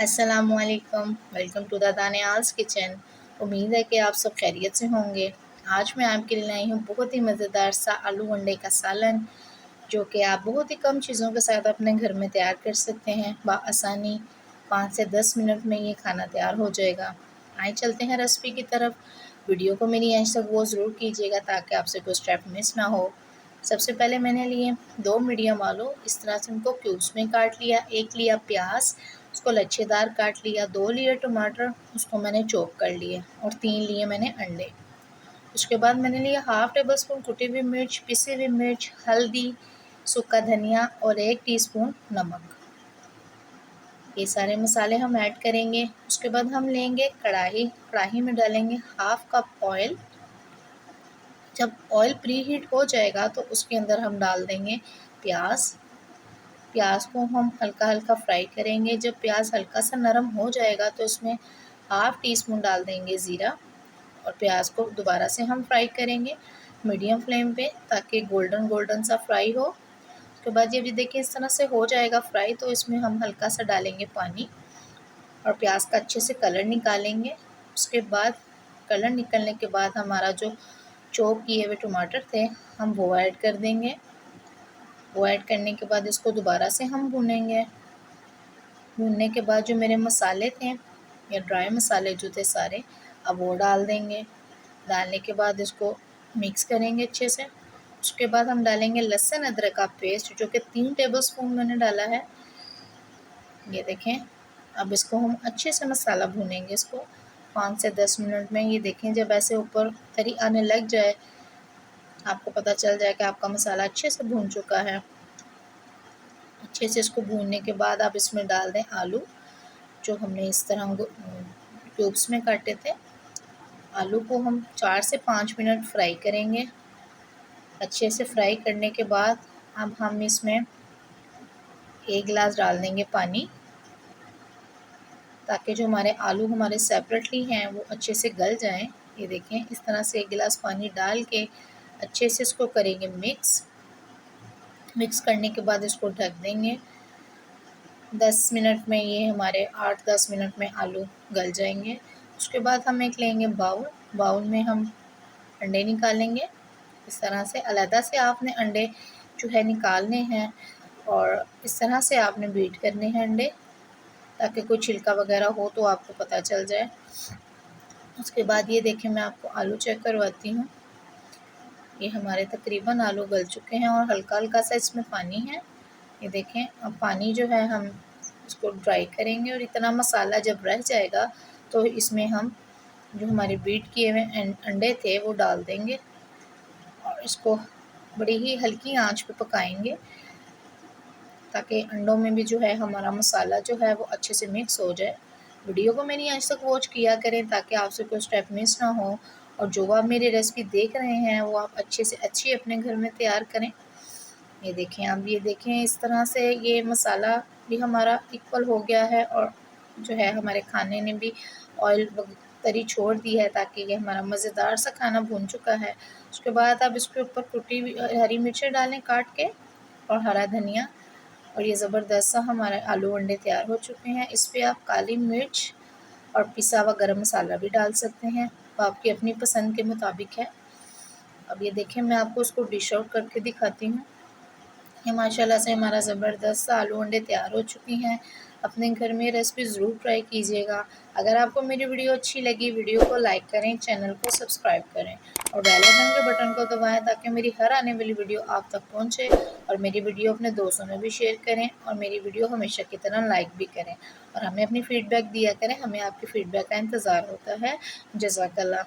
अस्सलामुअलैकुम, welcome to the दानियाल्स kitchen. उम्मीद है कि आप सब खैरियत से होंगे। आज मैं आपके लिए लाई हूँ बहुत ही मज़ेदार सा आलू अंडे का सालन, जो कि आप बहुत ही कम चीज़ों के साथ अपने घर में तैयार कर सकते हैं बआसानी। 5 से 10 मिनट में ये खाना तैयार हो जाएगा। आइए चलते हैं रेसिपी की तरफ। वीडियो को मेरी एंड तक वो ज़रूर कीजिएगा ताकि आपसे कोई स्टेप मिस ना हो। सबसे पहले मैंने लिए 2 मीडियम आलू, इस तरह से उनको क्यूब्स में काट लिया। 1 लिया प्याज, उसको लच्छेदार काट लिया। 2 लिए टमाटर, उसको मैंने चॉप कर लिया। और 3 लिए मैंने अंडे। उसके बाद मैंने लिया हाफ़ टेबल स्पून कुटी हुई मिर्च, पिसी हुई मिर्च, हल्दी, सूखा धनिया और 1 टीस्पून नमक। ये सारे मसाले हम ऐड करेंगे। उसके बाद हम लेंगे कढ़ाई, कढ़ाई में डालेंगे हाफ़ कप ऑयल। जब ऑयल प्री हीट हो जाएगा तो उसके अंदर हम डाल देंगे प्याज। प्याज को हम हल्का हल्का फ्राई करेंगे। जब प्याज हल्का सा नरम हो जाएगा तो इसमें हाफ़ टी स्पून डाल देंगे ज़ीरा और प्याज को दोबारा से हम फ्राई करेंगे मीडियम फ्लेम पे, ताकि गोल्डन गोल्डन सा फ्राई हो। उसके बाद ये भी देखिए इस तरह से हो जाएगा फ्राई, तो इसमें हम हल्का सा डालेंगे पानी और प्याज का अच्छे से कलर निकालेंगे। उसके बाद कलर निकलने के बाद हमारा जो चॉप किए हुए टमाटर थे हम वो ऐड कर देंगे। वो ऐड करने के बाद इसको दोबारा से हम भूनेंगे। भूनने के बाद जो मेरे मसाले थे या ड्राई मसाले जो थे सारे, अब वो डाल देंगे। डालने के बाद इसको मिक्स करेंगे अच्छे से। उसके बाद हम डालेंगे लहसुन अदरक का पेस्ट, जो कि 3 टेबलस्पून मैंने डाला है। ये देखें। अब इसको हम अच्छे से मसाला भूनेंगे इसको 5 से 10 मिनट में। ये देखें जब ऐसे ऊपर तरी आने लग जाए, आपको पता चल जाए कि आपका मसाला अच्छे से भून चुका है। अच्छे से इसको भूनने के बाद आप इसमें डाल दें आलू, जो हमने इस तरह क्यूब्स में काटे थे। आलू को हम 4 से 5 मिनट फ्राई करेंगे। अच्छे से फ्राई करने के बाद अब हम इसमें 1 गिलास डाल देंगे पानी, ताकि जो हमारे आलू हमारे सेपरेटली हैं वो अच्छे से गल जाएं। ये देखें इस तरह से 1 गिलास पानी डाल के अच्छे से इसको करेंगे मिक्स। मिक्स करने के बाद इसको ढक देंगे। 10 मिनट में ये हमारे 8-10 मिनट में आलू गल जाएंगे। उसके बाद हम एक लेंगे बाउल। बाउल में हम अंडे निकालेंगे। इस तरह से अलग से आपने अंडे जो है निकालने हैं और इस तरह से आपने बीट करने हैं अंडे, ताकि कोई छिलका वगैरह हो तो आपको पता चल जाए। उसके बाद ये देखें मैं आपको आलू चेक करवाती हूँ। ये हमारे तकरीबन आलू गल चुके हैं और हल्का हल्का सा इसमें पानी है। ये देखें अब पानी जो है हम इसको ड्राई करेंगे और इतना मसाला जब रह जाएगा तो इसमें हम जो हमारे बीट किए हुए अंडे थे वो डाल देंगे और इसको बड़ी ही हल्की आंच पे पकाएंगे, ताकि अंडों में भी जो है हमारा मसाला जो है वो अच्छे से मिक्स हो जाए। वीडियो को मेरी अंत तक वॉच किया करें ताकि आपसे कोई स्टेप मिस ना हो, और जो आप मेरी रेसिपी देख रहे हैं वो आप अच्छे से अच्छी अपने घर में तैयार करें। ये देखें, आप ये देखें इस तरह से ये मसाला भी हमारा इक्वल हो गया है और जो है हमारे खाने ने भी ऑयल तरी छोड़ दी है, ताकि ये हमारा मज़ेदार सा खाना भून चुका है। उसके बाद आप इसके ऊपर कुटी हुई हरी मिर्चें डालें काट के और हरा धनिया, और ये ज़बरदस्त सा हमारे आलू अंडे तैयार हो चुके हैं। इस पर आप काली मिर्च और पिसा हुआ गरम मसाला भी डाल सकते हैं, वो आपकी अपनी पसंद के मुताबिक है। अब ये देखें मैं आपको उसको डिश आउट करके दिखाती हूँ। ये माशाल्लाह से हमारा ज़बरदस्त सा आलू अंडे तैयार हो चुकी हैं। अपने घर में रेसिपी ज़रूर ट्राई कीजिएगा। अगर आपको मेरी वीडियो अच्छी लगी, वीडियो को लाइक करें, चैनल को सब्सक्राइब करें और बेल आइकन के बटन को दबाएं, ताकि मेरी हर आने वाली वीडियो आप तक पहुंचे। और मेरी वीडियो अपने दोस्तों में भी शेयर करें और मेरी वीडियो हमेशा की तरह लाइक भी करें और हमें अपनी फ़ीडबैक दिया करें। हमें आपकी फ़ीडबैक का इंतज़ार होता है। जज़ाकल्लाह।